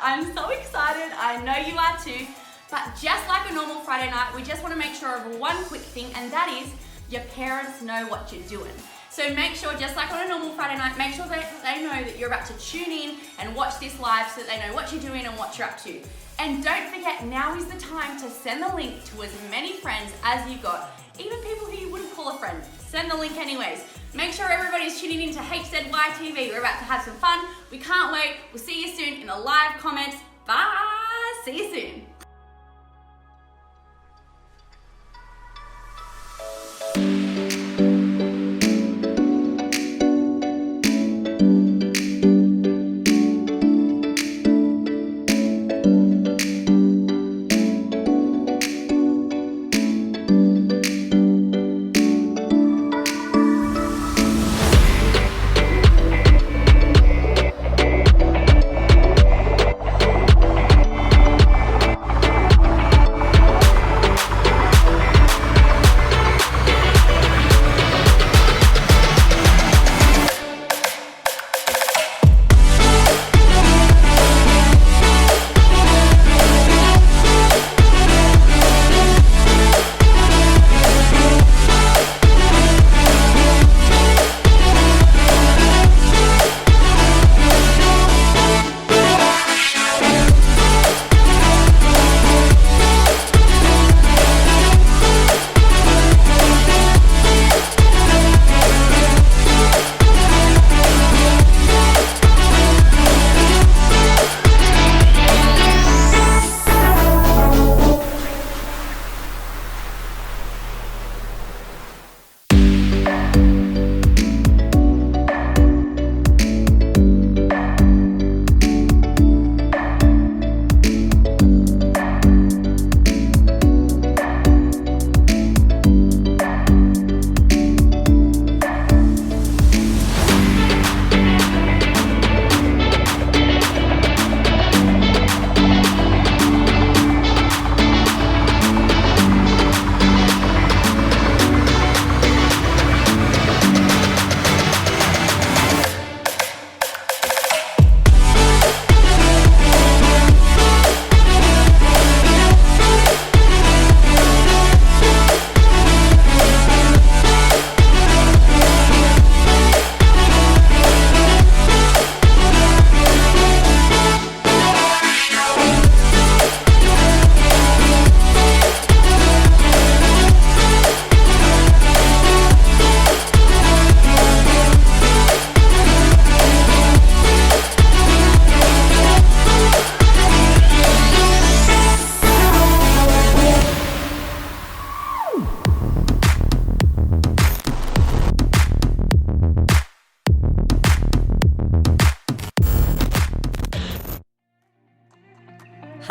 I'm so excited. I know you are too. But just like a normal Friday night, we just want to make sure of one quick thing, and that is your parents know what you're doing. So make sure, just like on a normal Friday night, make sure that they know that you're about to tune in and watch this live so that they know what you're doing and what you're up to. And don't forget, now is the time to send the link to as many friends as you got, even people who you wouldn't call a friend. Send the link anyways. Make sure everybody's tuning in to HZYtv. We're about to have some fun. We can't wait. We'll see you soon in the live comments. Bye. See you soon.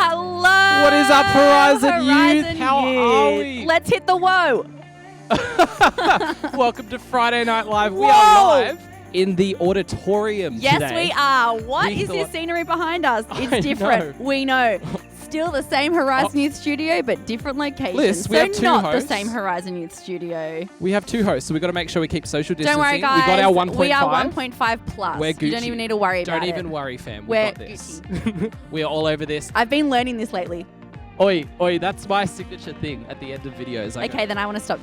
What is up, Horizon Youth? How are we? Let's hit the whoa. Welcome to Friday Night Live. We are live in the auditorium Yes, today. we are. What is this scenery behind us? It's different. We know. Still the same Horizon Youth studio, but different location. Liz, we have two not hosts. the same Horizon Youth studio. We have two hosts, so we've got to make sure we keep social distancing. Don't worry, guys. We got our 1.5. We are 1.5 plus. We're Gucci. You don't even need to worry about it. Don't even worry, fam. We We're got this. We are all over this. I've been learning this lately. Oi, that's my signature thing at the end of videos. Okay, then I want to stop.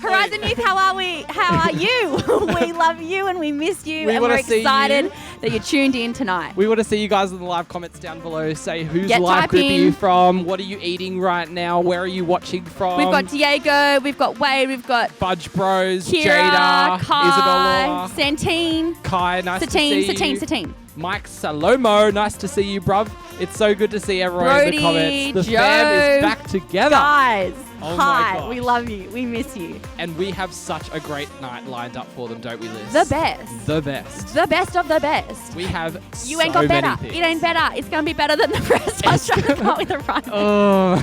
Horizon Youth, how are we? How are you? We love you and we miss you, and we're excited that you're tuned in tonight. We want to see you guys in the live comments down below. Say whose live group are you from? What are you eating right now? Where are you watching from? We've got Diego, we've got Wade, we've got Fudge Bros, Kira, Jada, Kai, Isabella, Santine, Kai, nice to see you. Satine. Mike Salomo, nice to see you, bruv. It's so good to see everyone Brody, in the comments. The Joe, fam is back together. Guys, oh hi, my gosh. we love you. We miss you. And we have such a great night lined up for them, don't we, Liz? The best. The best. The best of the best. We have You ain't got better. Things. It ain't better. It's going to be better than the rest. I was trying to come up with the right Oh.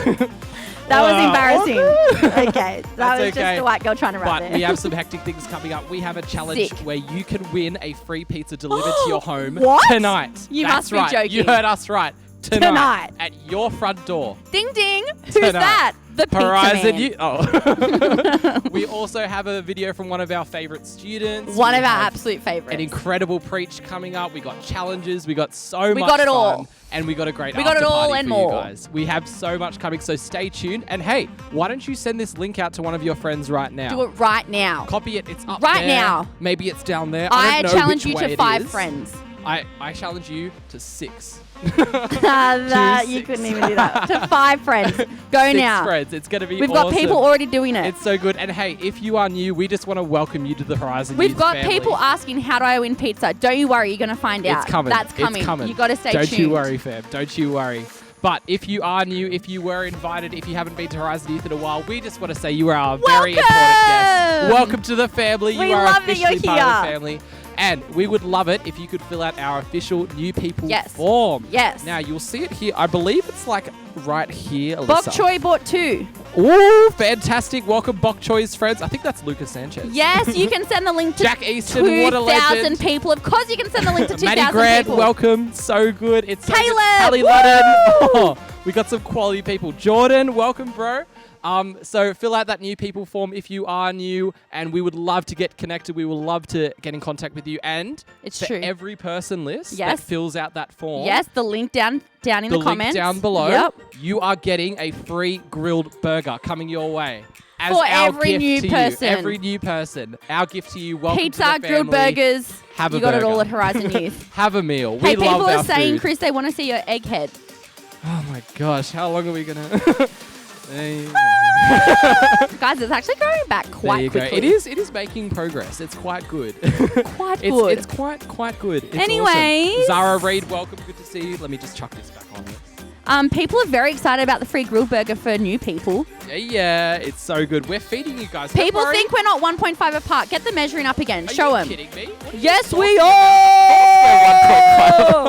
That was embarrassing. Okay. That was okay. just a white girl trying to run But there. we have some hectic things coming up. We have a challenge where you can win a free pizza delivered to your home tonight. You That's must be joking. You heard us right. Tonight. At your front door. Ding ding. Who's that? The pizza Horizon man. We also have a video from one of our favorite students. One of our absolute favorites. An incredible preach coming up. We got challenges. We got so much We got it fun, all. and we got a great We got it after all party and for more. you guys. We have so much coming, so stay tuned. And hey, why don't you send this link out to one of your friends right now? Do it right now. Copy it. It's up Right there. now. Maybe it's down there. I don't know challenge which you way to it 5 is. friends. I challenge you to 6. That you 6. couldn't even do that. To 5 friends. Go 6 now. friends. It's going to be We've awesome. got people already doing it. It's so good. And hey, if you are new, we just want to welcome you to the Horizon We've Youth got family. people asking, how do I win pizza? Don't you worry, you're going to find out. It's coming. That's coming. It's coming. You got to stay Don't tuned. you worry, fam. Don't you worry. But if you are new, if you were invited, if you haven't been to Horizon Youth in a while, we just want to say you are our very important guest. Welcome to the family. We you are love that you're officially part of the here. family. And we would love it if you could fill out our official new people Yes. form. Yes. Now, you'll see it here. I believe it's like right here, Alyssa. Bok Choy bought 2. Ooh, fantastic. Welcome, Bok Choy's friends. I think that's Lucas Sanchez. Yes, you can send the link to Jack Easton, what a 2,000 legend. people. Of course you can send the link to 2,000 Maddie Grant, people. welcome. So good. It's so good. Caleb, Callie woo! Ludden. Oh, we got some quality people. Jordan, welcome, bro. So fill out that new people form if you are new, and we would love to get connected. We will love to get in contact with you. And It's for true. every person list Yes. that fills out that form, Yes, the link down in the link comments. down below, Yep. you are getting a free grilled burger coming your way. As For our every gift new to person. You. Every new person. Our gift to you. Welcome Pizza, to the grilled family. burgers. Have a you got it all burger. at Horizon Youth. Have a meal. Hey, we love people our are saying, food. Chris, they want to see your egghead. Oh my gosh, how long are we gonna? There you go. Guys, it's actually going back There quite you go. quickly. It is making progress. It's quite good. Quite good. It's quite good. It's Anyways. awesome. Zara Reid, welcome. Good to see you. Let me just chuck this back on. People are very excited about the free grilled burger for new people. Yeah, it's so good. We're feeding you guys. People Don't worry. think we're not 1.5 apart. Get the measuring up again. Are Show you them. kidding me? What are you Yes, talking we about?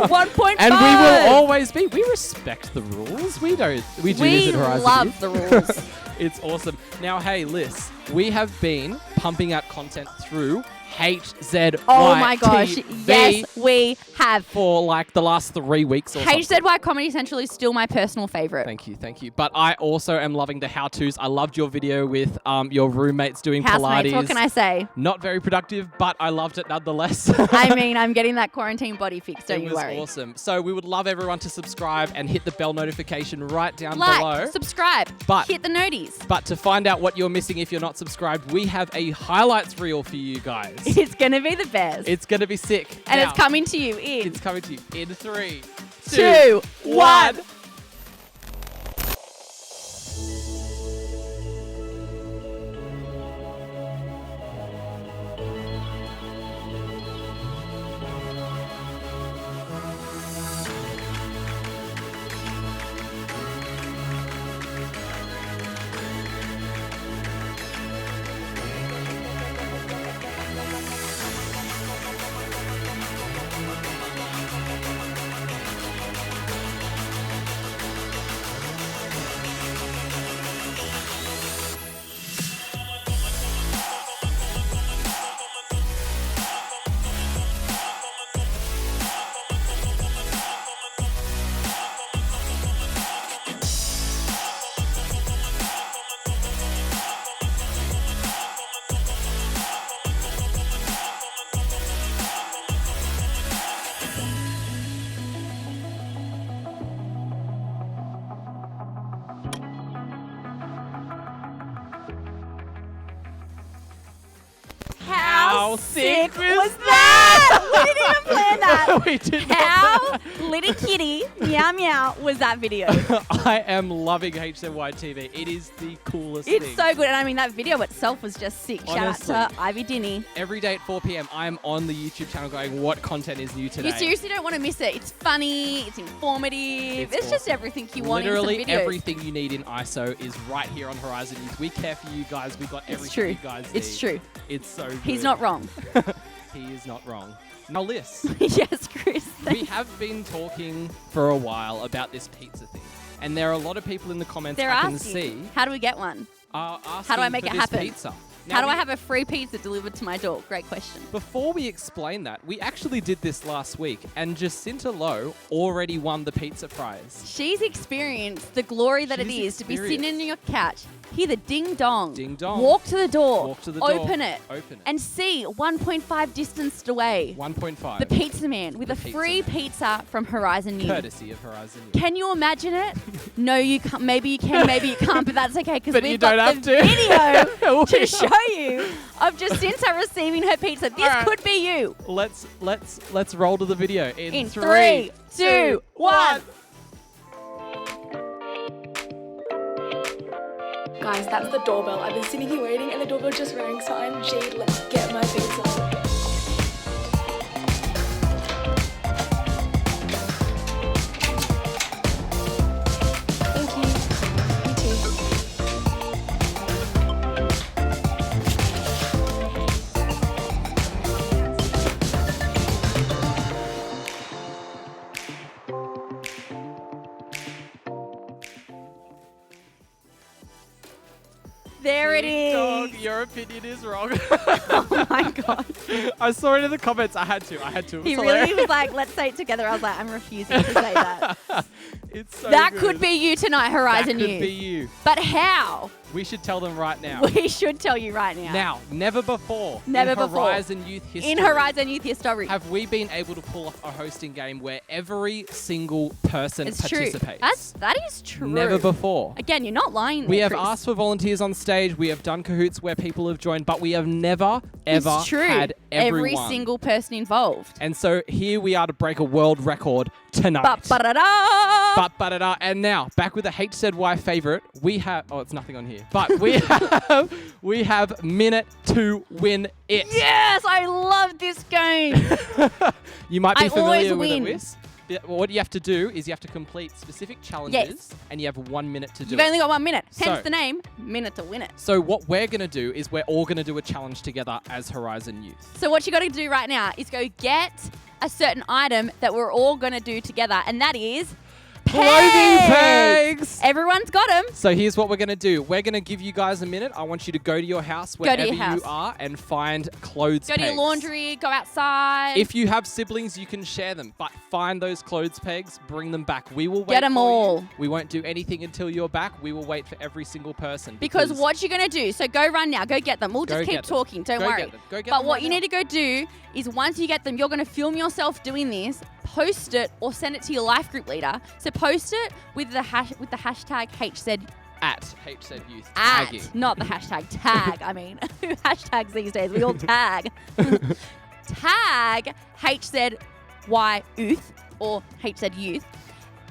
are. 1.5. And we will always be. We respect the rules. We don't. We do this We at Horizon love Youth. the rules. It's awesome. Now, hey, Liz, we have been pumping out content through HZYtv. Oh my gosh. Yes, we have. For like the last 3 weeks or something. HZY Comedy Central is still my personal favorite. Thank you. But I also am loving the how-tos. I loved your video with your roommates doing Housemates, Pilates. what can I say? Not very productive, but I loved it nonetheless. I mean, I'm getting that quarantine body fix, don't It you was worry. awesome. So we would love everyone to subscribe and hit the bell notification right down Like, below. subscribe, But- hit the noties. But to find out what you're missing if you're not subscribed, we have a highlights reel for you guys. It's going to be the best. It's going to be sick. and Now, it's coming to you in It's coming to you in 3, 2, 1. How sick was that? We didn't even plan that. We did How little kitty meow meow was that video? I am loving HZYtv. It is the coolest It's thing. so good, and I mean that video itself was just sick. Honestly. Shout out to Ivy Dinny. Every day at 4 p.m., I'm on the YouTube channel going, what content is new today? You seriously don't want to miss it. It's funny, it's informative, it's just awesome. everything you want in Literally some videos. everything you need in ISO is right here on Horizon Youth. We care for you guys. We got everything true. you guys need. It's true. It's so good. He's not wrong. He is not wrong. Now, Liz, Yes, Chris. we have been talking for a while about this pizza thing. And there are a lot of people in the comments They're I can asking, see how do we get one? are asking How do I make for it this happen? pizza. Now How do I have a free pizza delivered to my door? Great question. Before we explain that, we actually did this last week, and Jacinta Lowe already won the pizza prize. She's experienced the glory that it is to be sitting on your couch, hear the ding dong, walk to the door, open it, and see 1.5 distanced away 1.5 the pizza man with a free pizza from Horizon Youth. Courtesy of Horizon Youth. Can you imagine it? No, you can't. Maybe you can, maybe you can't, but that's okay because we've don't got have the to. video to show you of Jacinta receiving her pizza. This could be you. Let's roll to the video in 3, 2, 1. Guys, that's the doorbell. I've been sitting here waiting and the doorbell just rang, so I'm Jade. Let's get my pizza. Thank you. You too. There it Ding dong, is. your opinion is wrong. Oh my god. I saw it in the comments. I had to. He really was like, let's say it together. I was like, I'm refusing to say that. It's so That good. could be you tonight, Horizon That could Youth. be you. But how? We should tell them right now. We should tell you right now. Now, never before Never in before. Horizon Youth history In Horizon Youth history. have we been able to pull off a hosting game where every single person It's true. participates. That is true. Never before. Again, you're not lying. We there, have Chris. asked for volunteers on stage. We have done cahoots where people have joined, but we have never, ever It's true. had everyone. Every single person involved. And so here we are to break a world record tonight. Ba-ba-da-da. Ba-ba-da-da. And now, back with the HZY favorite, we have... Oh, it's nothing on here. But we have minute to win it. Yes, I love this game. You might be I familiar always with win. it, Wiz. Yeah, well, what you have to do is you have to complete specific challenges, and you have 1 minute to do You've it. only got 1 minute. Hence So- the name, Minute to Win It. So what we're going to do is we're all going to do a challenge together as Horizon Youth. So what you got to do right now is go get a certain item that we're all going to do together, and that is Clothing pegs! Everyone's got them. So here's what we're going to do. We're going to give you guys a minute. I want you to go to your house, wherever your house. you are, and find clothes Go to pegs. your laundry, go outside. If you have siblings, you can share them, but find those clothes pegs, bring them back. We will wait Get 'em for all. you. We won't do anything until you're back. We will wait for every single person. Because what you're going to do, so go run now, go get them. We'll Go just keep get them. talking, don't Go worry. get them. Go get But them what right you now. need to go do is once you get them, you're going to film yourself doing this, post it, or send it to your life group leader. So post it with the hashtag HZ at HZYouth. at, tagging. not the hashtag tag. I mean, who hashtags these days? We all tag. Tag HZYouth or HZYouth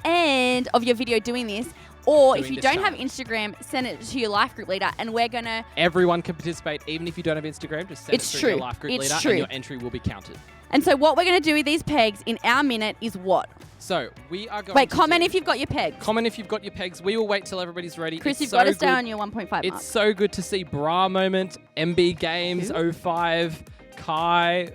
and of your video doing this. Or if Doing you this don't have challenge. Instagram, send it to your life group leader, and we're gonna. Everyone can participate, even if you don't have Instagram. Just send It's it through your true. life group It's leader, true. and your entry will be counted. And so what we're gonna do with these pegs in our minute is what? So we are going. Wait, to comment do- if you've got your pegs. Comment if you've got your pegs. We will wait till everybody's ready. Chris, It's you've so got to stay good. on your 1.5 mark. It's so good to see Bra Moment, MB Games, Who? 05, Kai,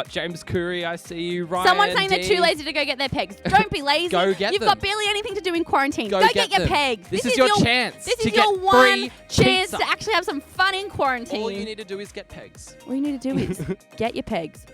James Curry, I see you, Ryan. Someone's saying they're D. too lazy to go get their pegs. Don't be lazy. Go get You've them. got barely anything to do in quarantine. Go get get your them. pegs. This is your chance This to is your get one free chance pizza. to actually have some fun in quarantine. All you need to do is get pegs. All you need to do is get your pegs.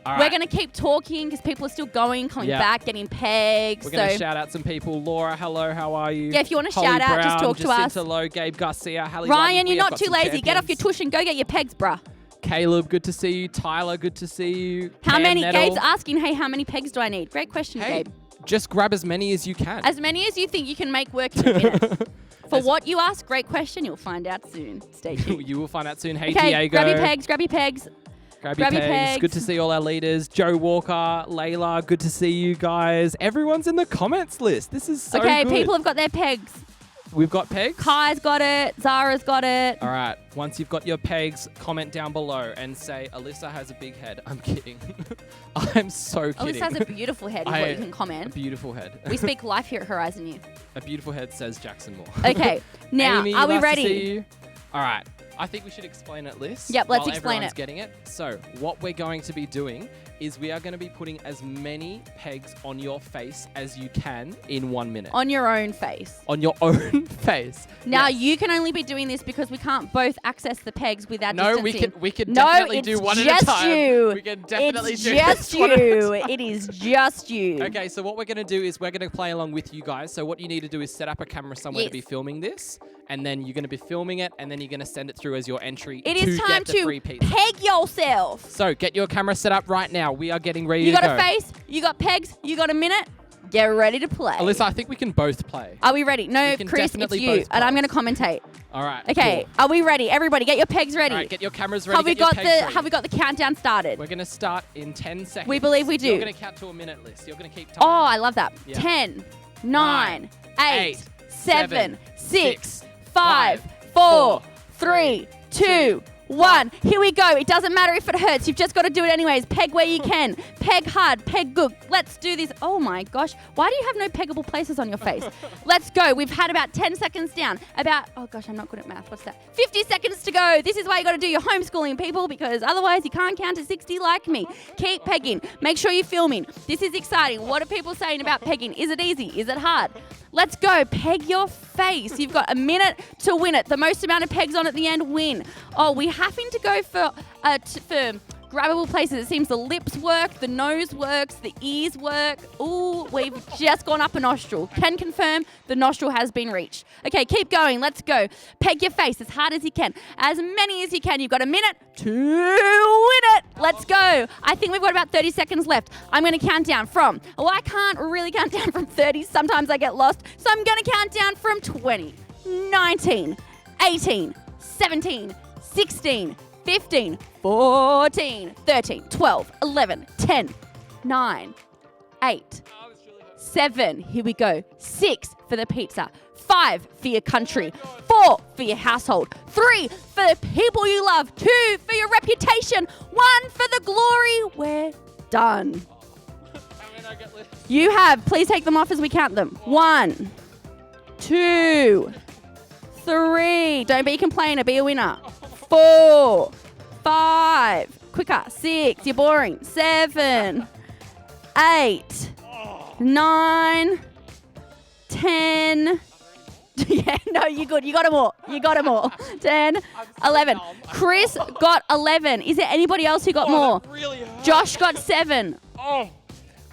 All We're right. going to keep talking because people are still going, coming Yeah. back, getting pegs. We're going to So shout out some people. Laura, hello, how are you? Yeah, if you want to Holly shout out, just Brown, talk to us. Jacinta Lowe, Gabe Garcia, Hallie Ryan, Lutton. We you're have not got too some lazy. Get off your champions. tush and go get your pegs, bruh. Caleb, good to see you. Tyler, good to see you. How Cam many? Nettle. Gabe's asking, hey, how many pegs do I need? Great question, Hey, Gabe. just grab as many as you can. As many as you think you can make work in a minute. For what you ask, great question. You'll find out soon. Stay tuned. You will find out soon. Hey, Okay, Diego. grab your pegs, grab your pegs. Grab Grab your your pegs. pegs. Good to see all our leaders. Joe Walker, Layla, good to see you guys. Everyone's in the comments list. This is so Okay, good. people have got their pegs. We've got pegs. Kai's got it. Zara's got it. All right. Once you've got your pegs, comment down below and say, Alyssa has a big head. I'm kidding. I'm so kidding. Alyssa has a beautiful head, is what you can A comment. beautiful head. We speak life here at Horizon Youth. A beautiful head, says Jackson Moore. Okay, now, Amy, are we nice to ready? see you. All right. I think we should explain it, Liz. Yep, let's while explain everyone's it. getting it. So what we're going to be doing is we are going to be putting as many pegs on your face as you can in 1 minute. On your own face. On your own face. Now, Yes. you can only be doing this because we can't both access the pegs without No, distancing. we can No, definitely it's do one at a just time. you. We can definitely It's do just this one at a you. time. It is just you. Okay, so what we're going to do is we're going to play along with you guys. So what you need to do is set up a camera somewhere Yes. to be filming this, and then you're going to be filming it, and then you're going to send it through as your entry It to is time get the to free pizza. peg yourself. So get your camera set up right now. We are getting ready You to got go. a face, you got pegs, you got a minute. Get ready to play. Alyssa, I think we can both play. Are we ready? No, We can Chris, it's definitely you. both And I'm play. going to commentate. All right. Okay, cool. are we ready? Everybody, get your pegs ready. All right, get your cameras ready. have we get your got pegs the ready. Have we got the countdown started? We're going to start in 10 seconds. We believe we do. You're going to count to a minute, Liz. You're going to keep time. Oh, I love that. Yeah. 10, 9, 9, 8, 8, 7, 6, 6, 5, 4, 3, 2, 1. Here we go. It doesn't matter if it hurts. You've just got to do it anyways. Peg where you can. Peg hard. Peg good. Let's do this. Oh my gosh. Why do you have no peggable places on your face? Let's go. We've had about 10 seconds down. Oh gosh, I'm not good at math. What's that? 50 seconds to go. This is why you got to do your homeschooling, people, because otherwise you can't count to 60 like me. Keep pegging. Make sure you're filming. This is exciting. What are people saying about pegging? Is it easy? Is it hard? Let's go. Peg your face. You've got a minute to win it. The most amount of pegs on at the end win. Oh, we're having to go for grabbable places. It seems the lips work, the nose works, the ears work. Ooh, we've just gone up a nostril. Can confirm the nostril has been reached. Okay, keep going. Let's go. Peg your face as hard as you can. As many as you can. You've got a minute to win it. Let's go. I think we've got about 30 seconds left. I'm going to count down from, I can't really count down from 30. Sometimes I get lost. So I'm going to count down from 20, 19, 18, 17, 16, 15, 14, 13, 12, 11, 10, 9, 8, 7, here we go, 6 for the pizza, 5 for your country, 4 for your household, 3 for the people you love, 2 for your reputation, 1 for the glory. We're done. You have, please take them off as we count them. 1, 2, 3, don't be a complainer, be a winner. 4, 5, quicker, 6, you're boring, 7, 8, 9, 10. Yeah, no, you're good. You got them all. You got them all. 10, 11. Chris got 11. Is there anybody else who got more? Really hurt. Josh got 7. Oh.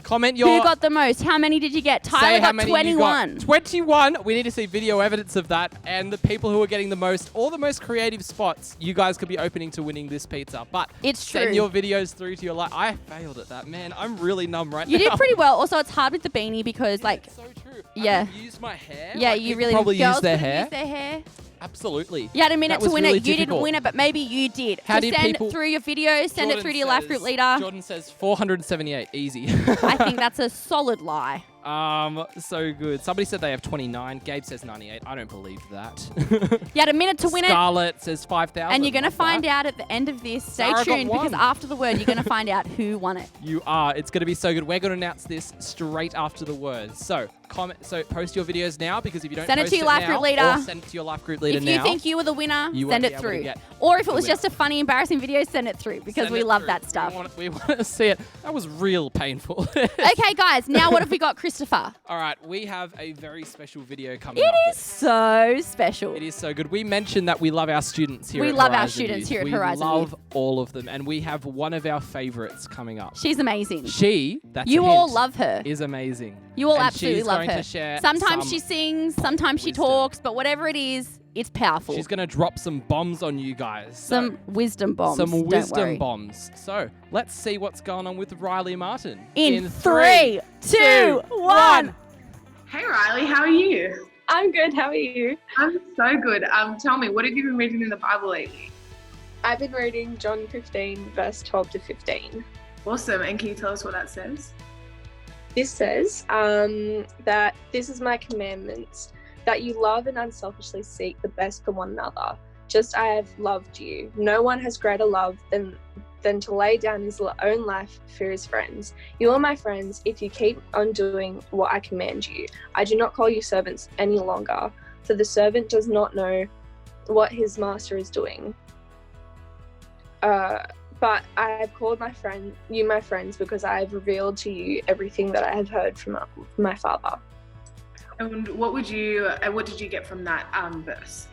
Comment your... Who got the most? How many did you get? Tyler Say how got many 21. you got. 21. We need to see video evidence of that. And the people who are getting the most, or the most creative spots, you guys could be opening to winning this pizza. But It's send true. your videos through to your live. I failed at that, man. I'm really numb right You now. did pretty well. Also, it's hard with the beanie because, like, It's so true. Yeah. I can use my hair. yeah, Like, you people really probably girls use their couldn't hair. Use their hair. Absolutely. You had a minute That to was win really it. You didn't difficult. win it, but maybe you did. How Just did send people- it through your videos. Send it through to your life group leader. Jordan says 478. Easy. I think that's a solid lie. So good. Somebody said they have 29. Gabe says 98. I don't believe that. You had a minute to win it. Scarlett says 5,000. And you're going to Love find that. out at the end of this. Stay Sarah got tuned because 1. after the word, you're going to find out who won it. You are. It's going to be so good. We're going to announce this straight after the words. So post your videos now, because if you don't Send it post to your life group now, leader. or send it to your life group leader If now. you think you were the winner, You won't send be it able to through. get Or if it the was winner. just a funny, embarrassing video, send it through because Send we it love through. that stuff. We want to see it. That was real painful. Okay, guys, now what have we got, Christopher? All right, we have a very special video coming It up. is so special. It is so good. We mentioned that we love our students here We at love our Horizon students Youth. here at we Horizon love Youth. all of them, and we have one of our favorites coming up. She's amazing. That's You a all hint, love her. is amazing. You all And absolutely she's love going her. To share Sometimes some she sings, sometimes she wisdom. talks, but whatever it is, it's powerful. She's going to drop some bombs on you guys. Some wisdom bombs. Some don't wisdom worry. bombs. So let's see what's going on with Riley Martin. In 3, 2, 1. Hey Riley, how are you? I'm good. How are you? I'm so good. Tell me, what have you been reading in the Bible lately? I've been reading John 15, verse 12 to 15. Awesome. And can you tell us what that says? This says that this is my commandments, that you love and unselfishly seek the best for one another, just I have loved you. No one has greater love than to lay down his own life for his friends. You are my friends if you keep on doing what I command you. I do not call you servants any longer, for the servant does not know what his master is doing. But I have called my friends, because I have revealed to you everything that I have heard from my Father. And what did you get from that verse?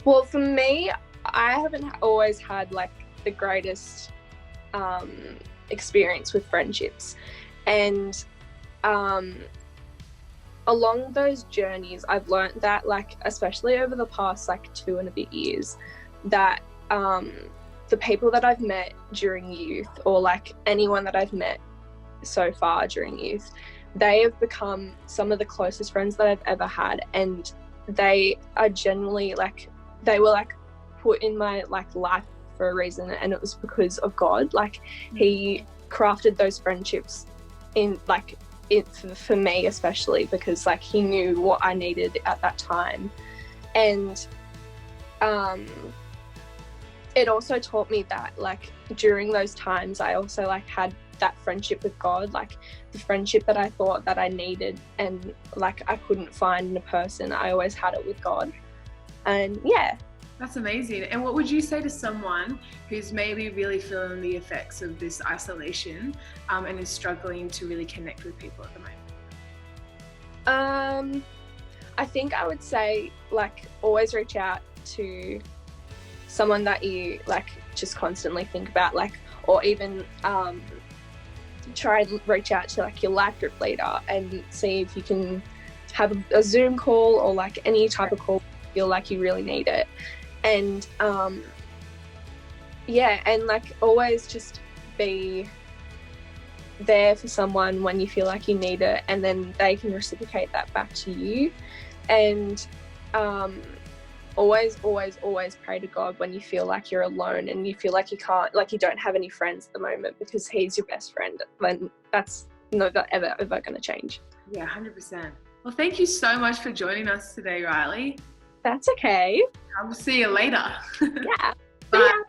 Well, for me, I haven't always had like the greatest experience with friendships, and along those journeys, I've learned that, like, especially over the past like 2.5 years, that the people that I've met during youth, or like anyone that I've met so far during youth, they have become some of the closest friends that I've ever had, and they are genuinely like, they were like put in my like life for a reason, and it was because of God. Like, he crafted those friendships in like for me, especially because like he knew what I needed at that time. And it also taught me that like during those times I also like had that friendship with God, like the friendship that I thought that I needed and like I couldn't find in a person, I always had it with God. And yeah. That's amazing. And what would you say to someone who's maybe really feeling the effects of this isolation and is struggling to really connect with people at the moment? I think I would say like always reach out to someone that you like just constantly think about, like, or even try and reach out to like your life group leader and see if you can have a Zoom call or like any type of call if you feel like you really need it. And yeah, and like always just be there for someone when you feel like you need it, and then they can reciprocate that back to you. And always pray to God when you feel like you're alone and you feel like you can't, like you don't have any friends at the moment, because he's your best friend. Then that's never ever going to change. Yeah, 100%. Well, thank you so much for joining us today, Riley. That's okay. I will see you later. Yeah. Bye.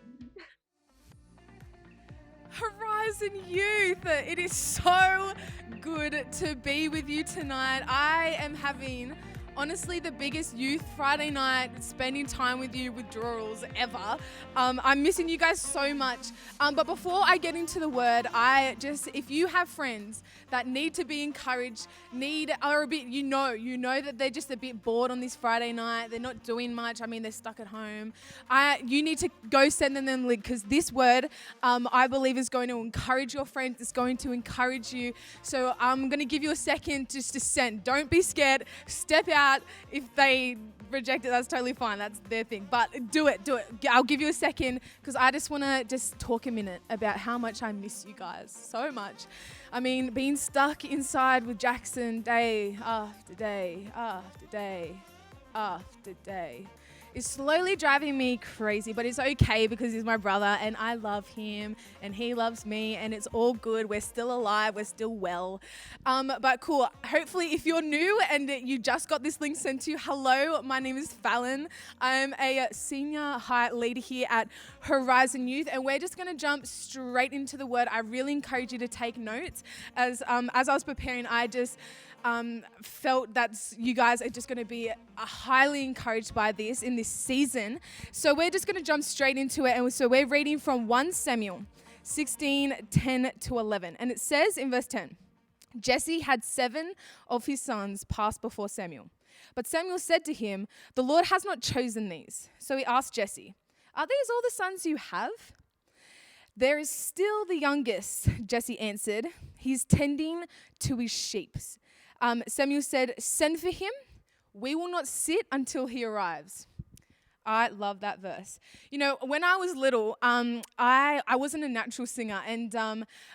Horizon Youth, it is so good to be with you tonight. I am having honestly the biggest youth Friday night, spending time with you withdrawals ever. I'm missing you guys so much. But before I get into the word, if you have friends that need to be encouraged, are a bit, you know that they're just a bit bored on this Friday night, they're not doing much, I mean, they're stuck at home, you need to go send them the link, because this word, I believe, is going to encourage your friends, it's going to encourage you. So I'm going to give you a second just to send. Don't be scared, step out. If they reject it, that's totally fine, that's their thing, but do it. I'll give you a second, because I just want to talk a minute about how much I miss you guys so much. I mean, being stuck inside with Jackson day after day after day after day is slowly driving me crazy, but it's okay because he's my brother and I love him and he loves me and it's all good. We're still alive, we're still well. But cool, hopefully if you're new and you just got this link sent to you, hello, my name is Fallon. I'm a senior high leader here at Horizon Youth, and we're just gonna jump straight into the word. I really encourage you to take notes. As I was preparing, I just felt that you guys are just going to be highly encouraged by this in this season. So we're just going to jump straight into it. And so we're reading from 1 Samuel 16:10-11. And it says in verse 10, Jesse had 7 of his sons pass before Samuel. But Samuel said to him, "The Lord has not chosen these." So he asked Jesse, "Are these all the sons you have?" "There is still the youngest," Jesse answered. "He's tending to his sheep." Samuel said, "Send for him. We will not sit until he arrives." I love that verse. You know, when I was little, I wasn't a natural singer, and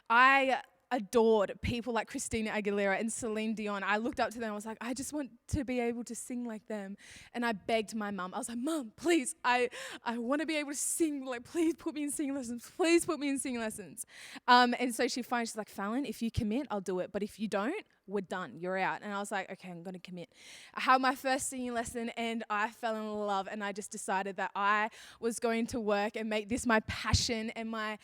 I adored people like Christina Aguilera and Celine Dion. I looked up to them. I was like, I just want to be able to sing like them. And I begged my mum. I was like, "Mum, please, I want to be able to sing. Like, please put me in singing lessons. Please put me in singing lessons." And so she's like, "Fallon, if you commit, I'll do it. But if you don't, we're done. You're out." And I was like, okay, I'm going to commit. I had my first singing lesson and I fell in love, and I just decided that I was going to work and make this my passion and my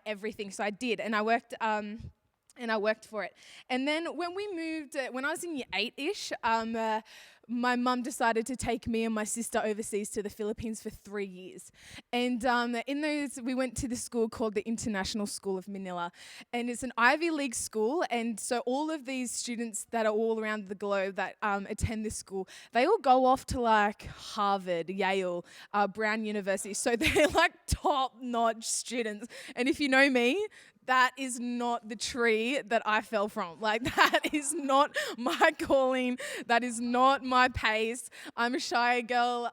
everything. So I did, and I worked for it. And then when we moved, when I was in year 8-ish, my mum decided to take me and my sister overseas to the Philippines for 3 years. And in those, we went to this school called the International School of Manila. And it's an Ivy League school. And so all of these students that are all around the globe that attend this school, they all go off to like Harvard, Yale, Brown University. So they're like top-notch students. And if you know me, that is not the tree that I fell from. Like, that is not my calling. That is not my pace. I'm a shy girl.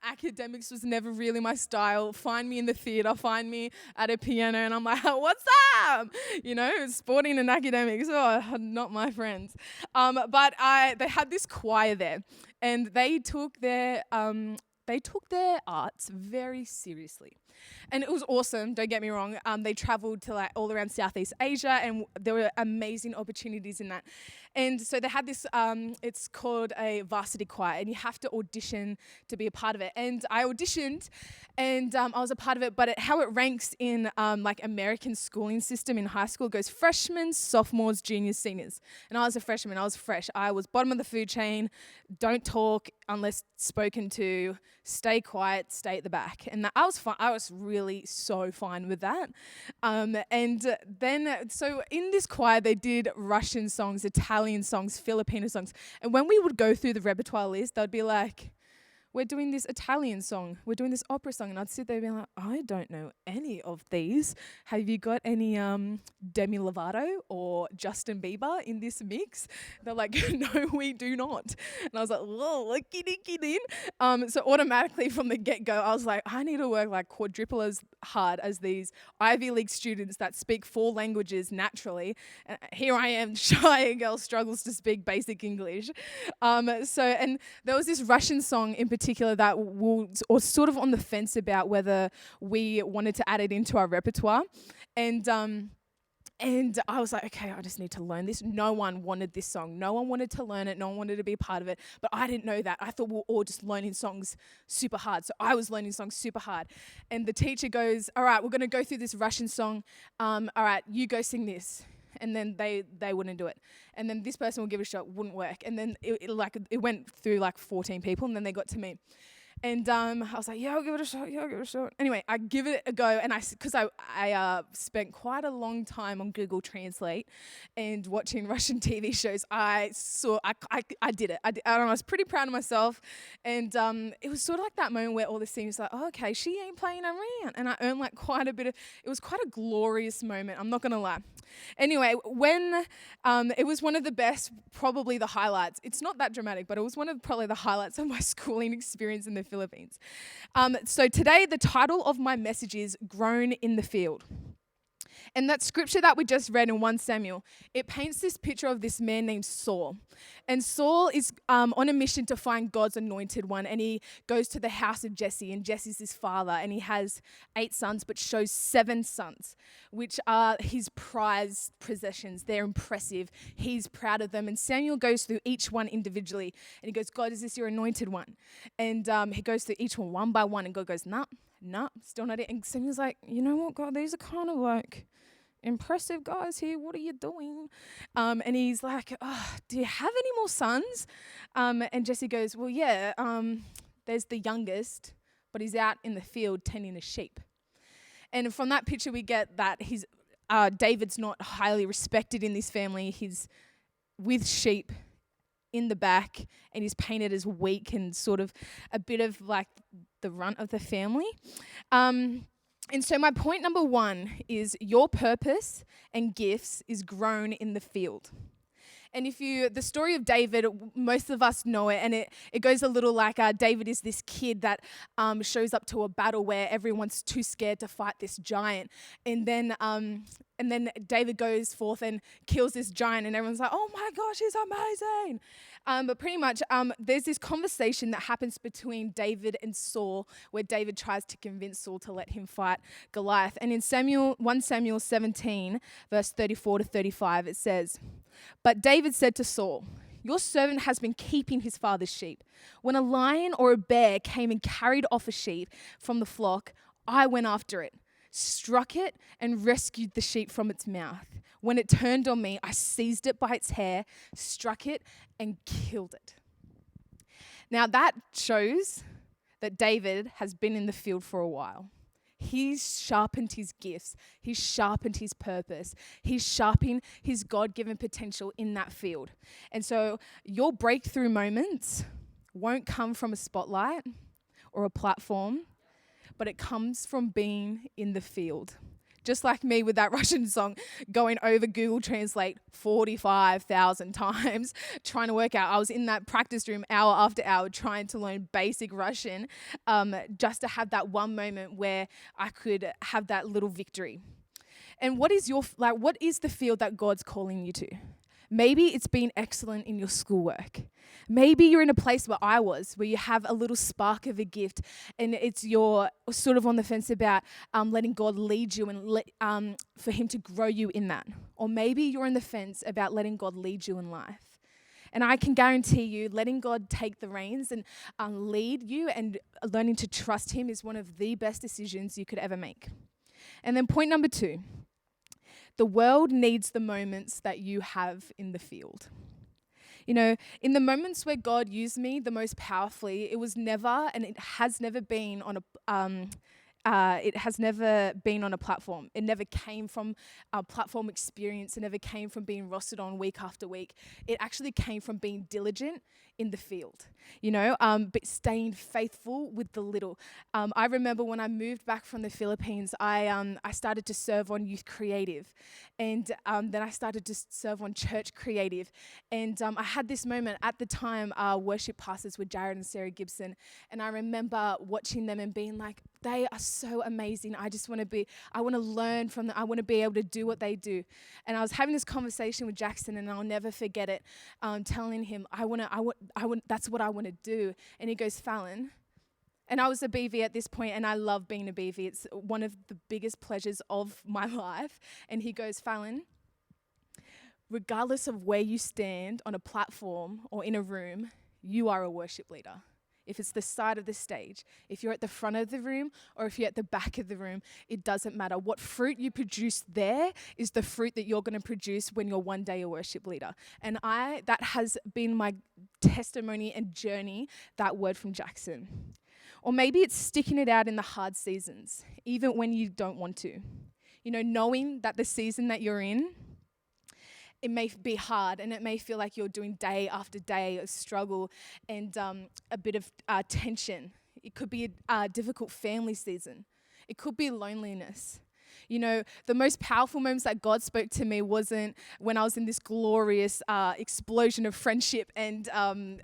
Academics was never really my style. Find me in the theatre, find me at a piano, and I'm like, what's up? You know, sporting and academics, not my friends. But they had this choir there, and they took their arts very seriously. And it was awesome, don't get me wrong. They traveled to like all around Southeast Asia, and there were amazing opportunities in that. And so they had this, it's called a varsity choir, and you have to audition to be a part of it. And I auditioned, and I was a part of it, but how it ranks in like American schooling system in high school, it goes freshmen, sophomores, juniors, seniors. And I was a freshman, I was fresh. I was bottom of the food chain, don't talk unless spoken to, stay quiet, stay at the back. And I was fine. I was really so fine with that. And then, so in this choir, they did Russian songs, Italian songs, Filipino songs. And when we would go through the repertoire list, they'd be like, we're doing this Italian song, we're doing this opera song. And I'd sit there and be like, I don't know any of these. Have you got any Demi Lovato or Justin Bieber in this mix? They're like, no, we do not. And I was like, whoa, so automatically from the get-go, I was like, I need to work like quadruple as hard as these Ivy League students that speak 4 languages naturally. And here I am, shy girl, struggles to speak basic English. And there was this Russian song in particular that was sort of on the fence about whether we wanted to add it into our repertoire. And I was like, okay, I just need to learn this. No one wanted this song. No one wanted to learn it. No one wanted to be a part of it. But I didn't know that. I thought we were all just learning songs super hard. So I was learning songs super hard. And the teacher goes, all right, we're going to go through this Russian song. All right, you go sing this. And then they wouldn't do it. And then this person would give it a shot, wouldn't work. And then it went through like 14 people, and then they got to me. And I was like, yeah, I'll give it a shot. Anyway, I give it a go, and because I spent quite a long time on Google Translate and watching Russian TV shows. I did it. I don't know, I was pretty proud of myself. And it was sort of like that moment where all the scenes like, oh, okay, she ain't playing around. And I earned like quite a bit of, it was quite a glorious moment, I'm not going to lie. Anyway, when it was one of the best, probably the highlights. It's not that dramatic, but it was one of probably the highlights of my schooling experience in the Philippines. So today, the title of my message is Grown in the Field. And that scripture that we just read in 1 Samuel, it paints this picture of this man named Saul. And Saul is on a mission to find God's anointed one, and he goes to the house of Jesse, and Jesse's his father, and he has 8 sons, but shows 7 sons, which are his prized possessions. They're impressive. He's proud of them. And Samuel goes through each one individually, and he goes, God, is this your anointed one? And he goes through each one by one, and God goes, nah, still not it. And Samuel's like, you know what, God, these are kind of like impressive guys here. What are you doing? And he's like, oh, do you have any more sons? And Jesse goes, well, yeah, there's the youngest, but he's out in the field tending the sheep. And from that picture, we get that David's not highly respected in this family. He's with sheep in the back, and he's painted as weak and sort of a bit of like the runt of the family. And so my point number 1 is your purpose and gifts is grown in the field. And the story of David, most of us know it, and it goes a little like David is this kid that shows up to a battle where everyone's too scared to fight this giant. And then David goes forth and kills this giant, and everyone's like, oh my gosh, he's amazing. But pretty much there's this conversation that happens between David and Saul where David tries to convince Saul to let him fight Goliath. And in 1 Samuel 17, verse 34 to 35, it says, but David said to Saul, your servant has been keeping his father's sheep. When a lion or a bear came and carried off a sheep from the flock, I went after it, struck it, and rescued the sheep from its mouth. When it turned on me, I seized it by its hair, struck it, and killed it. Now that shows that David has been in the field for a while. He's sharpened his gifts. He's sharpened his purpose. He's sharpened his God-given potential in that field. And so your breakthrough moments won't come from a spotlight or a platform, but it comes from being in the field. Just like me with that Russian song, going over Google Translate 45,000 times, trying to work out. I was in that practice room hour after hour trying to learn basic Russian, just to have that one moment where I could have that little victory. And what is the field that God's calling you to? Maybe it's being excellent in your schoolwork. Maybe you're in a place where I was, where you have a little spark of a gift and you're sort of on the fence about letting God lead you and for him to grow you in that. Or maybe you're on the fence about letting God lead you in life. And I can guarantee you, letting God take the reins and lead you and learning to trust him is one of the best decisions you could ever make. And then point number 2. The world needs the moments that you have in the field. You know, in the moments where God used me the most powerfully, it was never, and it has never been on a platform. It never came from a platform experience. It never came from being rostered on week after week. It actually came from being diligent in the field, but staying faithful with the little. I remember when I moved back from the Philippines, I started to serve on Youth Creative, and then I started to serve on Church Creative. And I had this moment at the time, our worship pastors were Jared and Sarah Gibson, and I remember watching them and being like, they are so amazing. I want to learn from them. I want to be able to do what they do. And I was having this conversation with Jackson, and I'll never forget it, telling him, that's what I want to do. And he goes, Fallon. And I was a BV at this point, and I love being a BV. It's one of the biggest pleasures of my life. And he goes, Fallon, regardless of where you stand on a platform or in a room, you are a worship leader. If it's the side of the stage, if you're at the front of the room or if you're at the back of the room, it doesn't matter. What fruit you produce there is the fruit that you're going to produce when you're one day a worship leader. And that has been my testimony and journey, that word from Jackson. Or maybe it's sticking it out in the hard seasons, even when you don't want to. Knowing that the season that you're in, it may be hard, and it may feel like you're doing day after day of struggle and a bit of tension. It could be a difficult family season. It could be loneliness. The most powerful moments that God spoke to me wasn't when I was in this glorious explosion of friendship and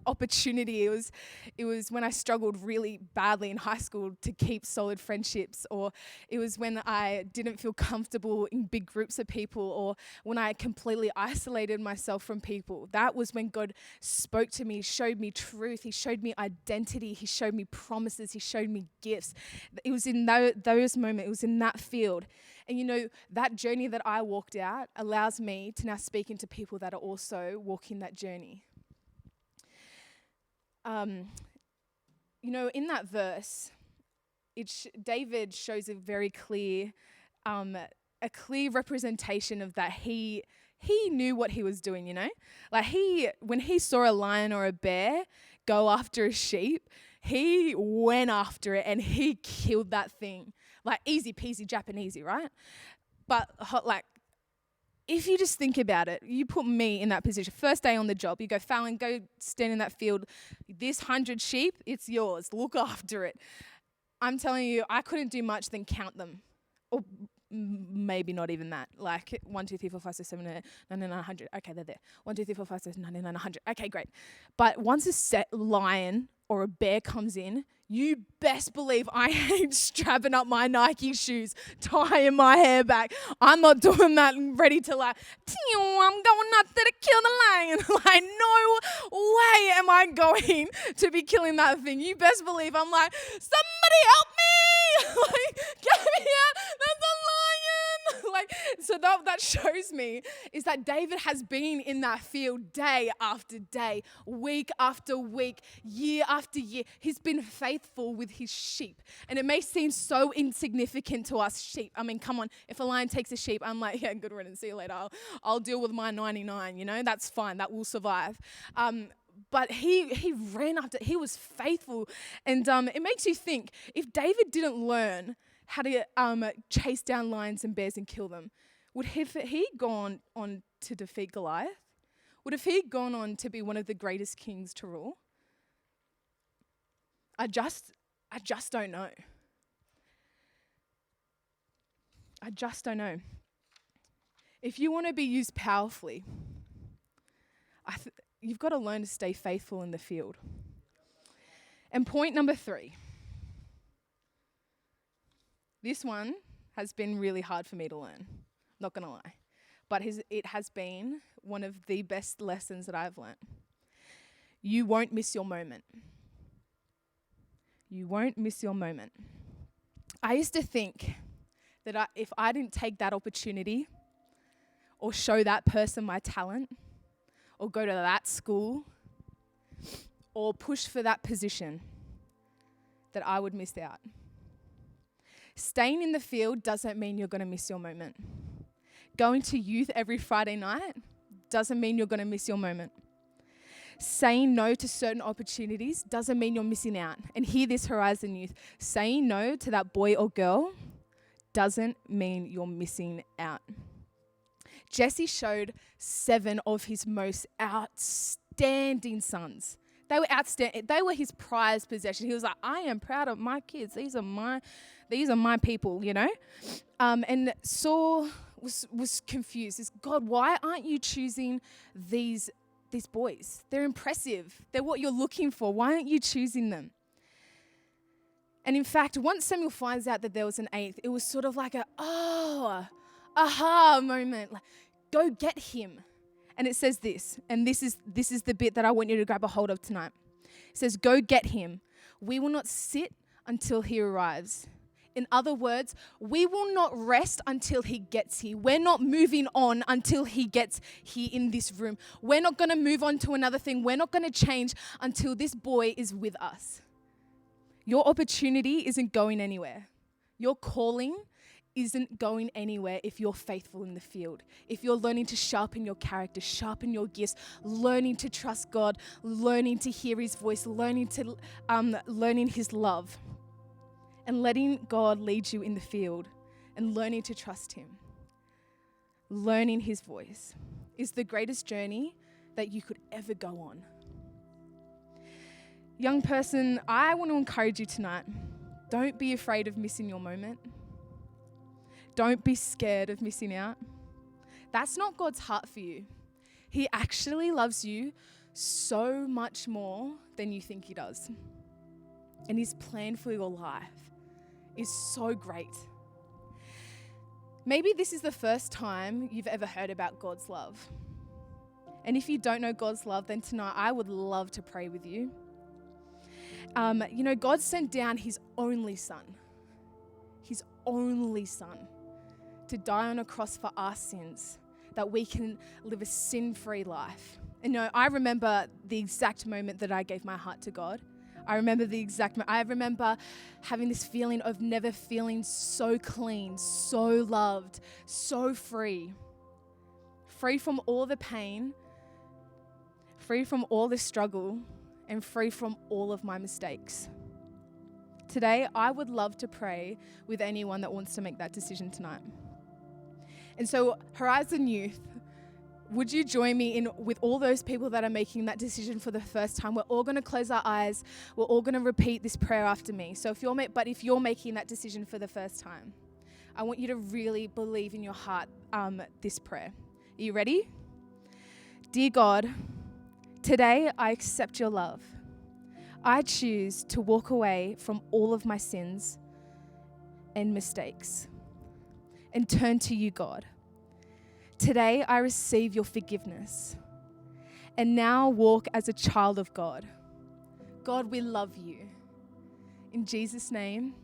opportunity. It was when I struggled really badly in high school to keep solid friendships, or it was when I didn't feel comfortable in big groups of people, or when I completely isolated myself from people. That was when God spoke to me, showed me truth. He showed me identity. He showed me promises. He showed me gifts. It was in those moments. It was in that field. And that journey that I walked out allows me to now speak into people that are also walking that journey. In that verse, David shows a very clear, representation of that. He knew what he was doing, Like when he saw a lion or a bear go after a sheep, he went after it and he killed that thing. Like easy peasy Japanesey, right? But if you just think about it, you put me in that position. First day on the job, you go, Fallon, go stand in that field. This 100 sheep, it's yours. Look after it. I'm telling you, I couldn't do much than count them. Or maybe not even that. Like 1, 2, 3, 4, 5, 6, 7, 8, 9, 10, 100. Okay, they're there. 1, 2, 3, 4, 5, 6, 7, 8, 9, 100. Okay, great. But once a lion or a bear comes in, you best believe I ain't strapping up my Nike shoes, tying my hair back. I'm not doing that and ready to I'm going out there to kill the lion. No way am I going to be killing that thing. You best believe I'm like, somebody help me! Get me out, that's a lion! So that shows me is that David has been in that field day after day, week after week, year after year. He's been faithful with his sheep. And it may seem so insignificant to us sheep. I mean, come on, if a lion takes a sheep, I'm like, yeah, good riddance, see you later. I'll deal with my 99, that's fine, that will survive. But he ran after, he was faithful. And it makes you think, if David didn't learn how to chase down lions and bears and kill them, would he gone on to defeat Goliath? Would have he gone on to be one of the greatest kings to rule? I just don't know. I just don't know. If you want to be used powerfully, you've got to learn to stay faithful in the field. And point number 3. This one has been really hard for me to learn, not going to lie. But it has been one of the best lessons that I've learned. You won't miss your moment. You won't miss your moment. I used to think that if I didn't take that opportunity or show that person my talent or go to that school or push for that position, that I would miss out. Staying in the field doesn't mean you're going to miss your moment. Going to youth every Friday night doesn't mean you're going to miss your moment. Saying no to certain opportunities doesn't mean you're missing out. And hear this, Horizon Youth. Saying no to that boy or girl doesn't mean you're missing out. Jesse showed 7 of his most outstanding sons. They were outstanding. They were his prized possession. He was like, I am proud of my kids. These are my people, you know? And Saul was confused. He's, God, why aren't you choosing these boys? They're impressive. They're what you're looking for. Why aren't you choosing them? And in fact, once Samuel finds out that there was an 8th, it was sort of like aha moment. Like, go get him. And it says this, and this is the bit that I want you to grab a hold of tonight. It says, go get him. We will not sit until he arrives. In other words, we will not rest until he gets here. We're not moving on until he gets here in this room. We're not going to move on to another thing. We're not going to change until this boy is with us. Your opportunity isn't going anywhere. Your calling isn't going anywhere if you're faithful in the field. If you're learning to sharpen your character, sharpen your gifts, learning to trust God, learning to hear his voice, learning his love. And letting God lead you in the field and learning to trust him. Learning his voice is the greatest journey that you could ever go on. Young person, I want to encourage you tonight. Don't be afraid of missing your moment. Don't be scared of missing out. That's not God's heart for you. He actually loves you so much more than you think he does. And his plan for your life is so great. Maybe this is the first time you've ever heard about God's love. And if you don't know God's love, then tonight I would love to pray with you. God sent down his only son to die on a cross for our sins, that we can live a sin-free life. And I remember the exact moment that I gave my heart to God. I remember having this feeling of never feeling so clean, so loved, so free. Free from all the pain, free from all the struggle, and free from all of my mistakes. Today, I would love to pray with anyone that wants to make that decision tonight. And so, Horizon Youth, would you join me with all those people that are making that decision for the first time? We're all going to close our eyes. We're all going to repeat this prayer after me. So if you're making that decision for the first time, I want you to really believe in your heart this prayer. Are you ready? Dear God, today I accept your love. I choose to walk away from all of my sins and mistakes and turn to you, God. Today, I receive your forgiveness and now walk as a child of God. God, we love you. In Jesus' name,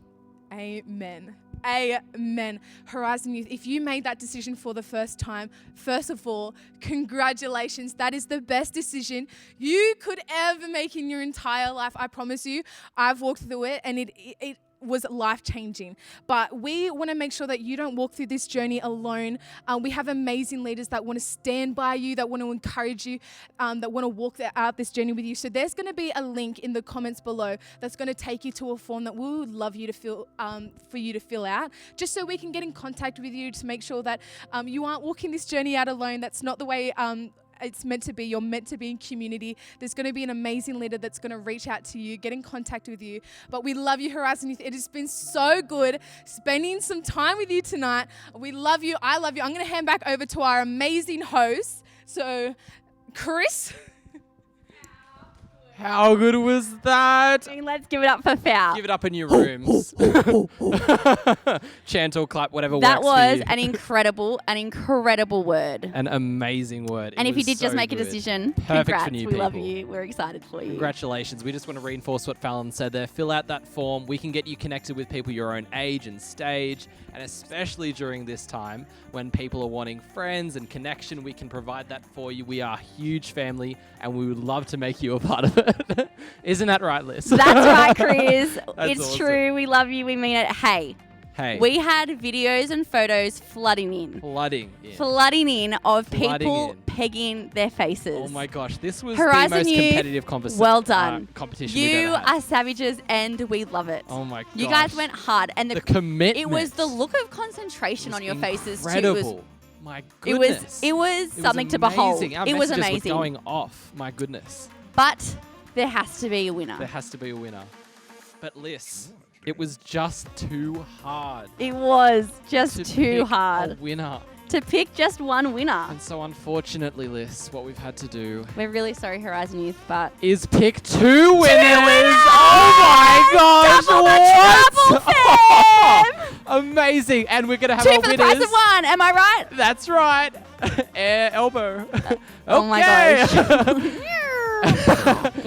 amen. Amen. Horizon Youth, if you made that decision for the first time, first of all, congratulations. That is the best decision you could ever make in your entire life. I promise you, I've walked through it and it was life-changing. But we want to make sure that you don't walk through this journey alone. We have amazing leaders that want to stand by you, that want to encourage you, that want to walk out this journey with you. So there's going to be a link in the comments below that's going to take you to a form that we would love you to fill, for you to fill out, just so we can get in contact with you to make sure that you aren't walking this journey out alone. That's not the way it's meant to be. You're meant to be in community. There's going to be an amazing leader that's going to reach out to you, get in contact with you. But we love you, Horizon Youth. It has been so good spending some time with you tonight. We love you. I love you. I'm going to hand back over to our amazing host. So, Chris. How good was that? Let's give it up for Foul. Give it up in your rooms. Chant or clap, whatever That works for was you. an incredible word. An amazing word. And It if you was did just so make a good. decision, Perfect congrats. for new We love people. you. We're excited for you. Congratulations. We just want to reinforce what Fallon said there. Fill out that form. We can get you connected with people your own age and stage. And especially during this time when people are wanting friends and connection, we can provide that for you. We are a huge family and we would love to make you a part of it. Isn't that right, Liz? That's right, Chris. It's awesome. true. We love you. We mean it. Hey, we had videos and photos flooding in of people pegging their faces. Oh my gosh, this was Horizon the most Youth, competitive well done. competition we've You ever had. are savages and we love it. Oh my gosh. You guys went hard. And the commitment. it was the look of concentration on your faces too. Incredible. My goodness. It was something to behold. Amazing. Our It was messages amazing. were going off. My goodness. But there has to be a winner. There has to be a winner. But Liz, it was just too hard. It was just to too pick hard a winner. to pick just one winner. And so unfortunately, Liz, what we've had to do We're really sorry, Horizon Youth, but is pick two winners. Oh my gosh! Double the what? trouble, fam! Amazing. And we're going to have Two our for the winners. price of one. Am I right? That's right. Elbow. Oh my Okay. gosh.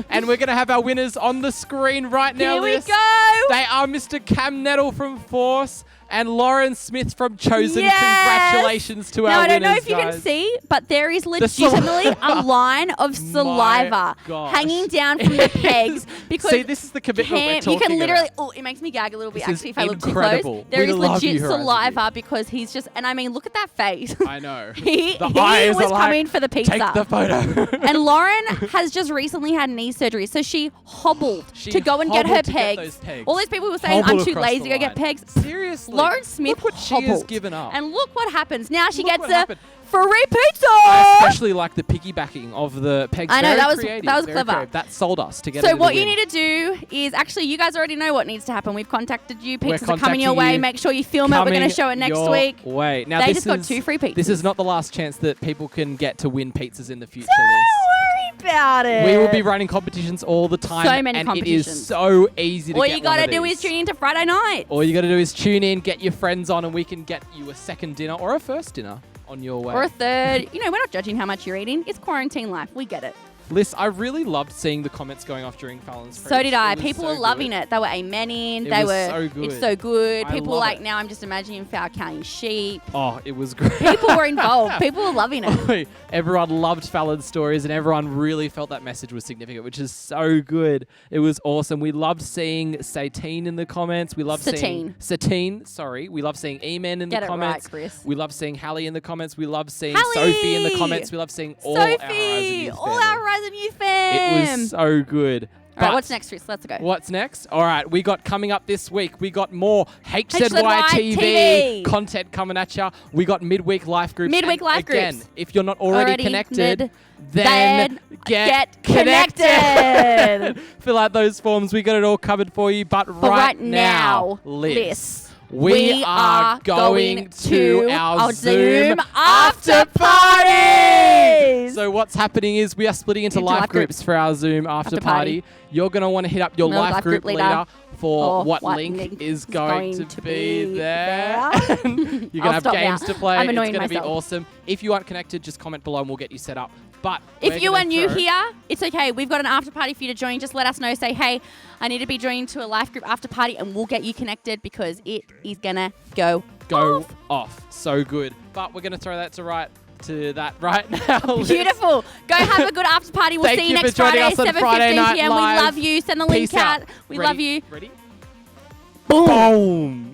And we're going to have our winners on the screen right now, Here we Liz. go. They are Mr. Cam Nettle from Force and Lauren Smith from Chosen. Yes. Congratulations to Now, our I don't winners, know if you guys. can see, but there is legitimately a line of saliva gosh. hanging down from the pegs because See, this is the commitment we're Cam, talking you can literally, about. oh, it makes me gag a little bit This is actually if I look too incredible. close. There We is love legit you, Horizon saliva Youth. because he's just, and I mean, look at that face. I know. he The eyes was are like, coming for the pizza. Take the photo. And Lauren has just recently had knee surgery, so she hobbled She to go and get her hobbled to get pegs. those pegs. All those people were saying, Hobbled I'm too across lazy the to go get line. pegs. Seriously. Lauren Smith Look what she hobbled. has given up. And look what happens. Now she Look gets what a happened. free pizza. I especially like the piggybacking of the pegs. I know, Very that was- creative, that was very clever. creative. That sold us to get So into what the you win. need to do is actually, you guys already know what needs to happen. We've contacted you. We're Pizzas are coming contacting your way. you. Make sure you film it. We're going to show it next your week. Way. Now They this just got is- 2 free pizzas. This is not the last chance that people can get to win pizzas in the future, Don't Liz. worry about it. We will be running competitions all the time. So many and competitions. it is so easy to All get you got one to of do these. is tune into Friday night. All you got to do is tune in, get your friends on, and we can get you a second dinner or a first dinner on your way. Or a third. You know, we're not judging how much you're eating. It's quarantine life. We get it. Liz, I really loved seeing the comments going off during Fallon's So preach. did I. It was People so were loving good. it. They were amening. It They was were. so good. It's so good. I People were love like, it. now I'm just imagining Fowl counting sheep. Oh, it was great. People were involved. People were loving it. Everyone loved Fallon's stories and everyone really felt that message was significant, which is so good. It was awesome. We loved seeing Satine in the comments. We loved seeing Satine, sorry. We loved seeing E-Man in Get the it comments. right, Chris. We loved seeing Hallie in the comments. We loved seeing Hallie! Sophie in the comments. We loved seeing all our Horizon Sophie! Youth All family. our Horizon Youth fam. It was so good. All right, But what's next, Chris? Let's go. What's next? All right, we got coming up this week. We got more HZYtv HZYtv content coming at you. We got midweek life groups. Midweek And life again, groups. if you're not already Already connected, then then get connected. Fill out those forms. We got it all covered for you. But right now, Liz, Liz, we are going to our Zoom after party. So what's happening is we are splitting into life groups for our Zoom after party. You're going to want to hit up your Another life group leader for or what what link link is going to be there. there. You're going to I'll have stop games now. to play. I'm It's annoying going to be myself. awesome. If you aren't connected, just comment below and we'll get you set up. But If we're you gonna are new throw- here, it's okay. We've got an after party for you to join. Just let us know. Say, hey, I need to be joined to a life group after party, and we'll get you connected because it is gonna go off. So good. But we're going to throw that to that right now. Liz. beautiful. Go have a good after party. We'll Thank see you you for next joining Friday, us on 7:15 Friday Night p.m. Live. We love you. Send the link Peace out. out. We Ready? love you. Ready? Boom!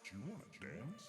Do you wanna dance?